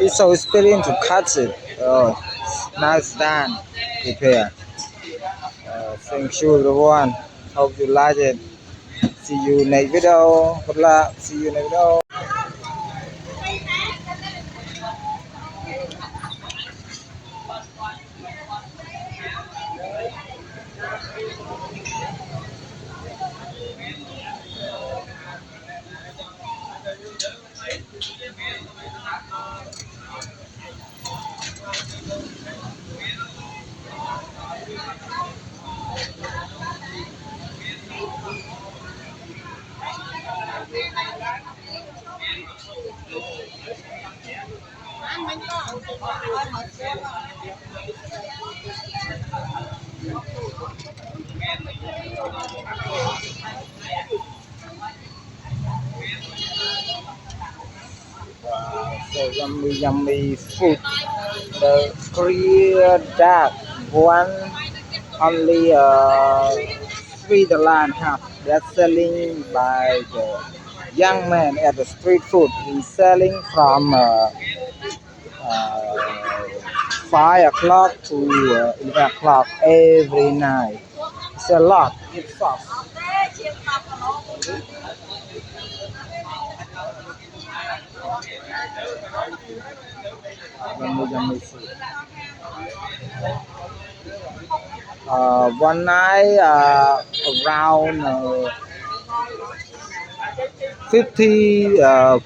It's so experience to cut it. Now it's done. Prepare. Thank you everyone. Hope you like it. See you next video. Good luck. See you next video. Wow, so yummy food. The clear dark one only $3.5. That's selling by the young man at the street food. He's selling from 5 o'clock to 11 o'clock every night. It's a lot. It's fast. Yummy food. One night around 50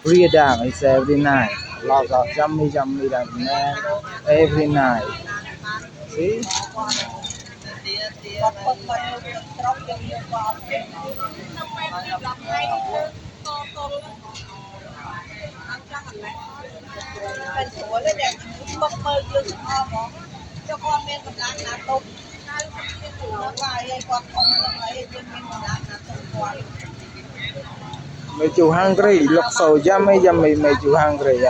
freedom is every night. Lots of yummy that man every night. See? Made you hungry. Look so yummy, made you hungry.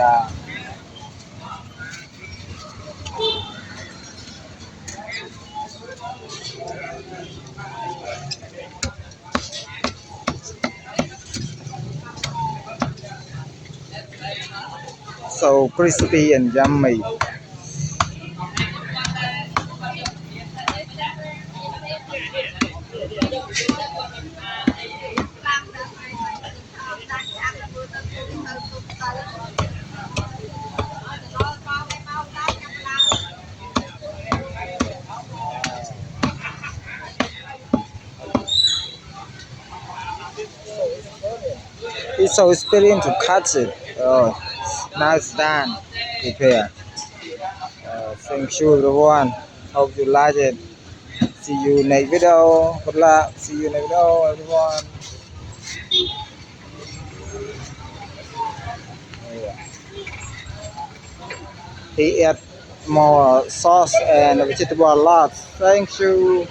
So crispy and yummy. It's so experience to cut it. Now it's done. Prepare. Thank you everyone. Hope you like it. See you next video. Good luck. See you next video everyone. He add more sauce and vegetable a lot. Thank you.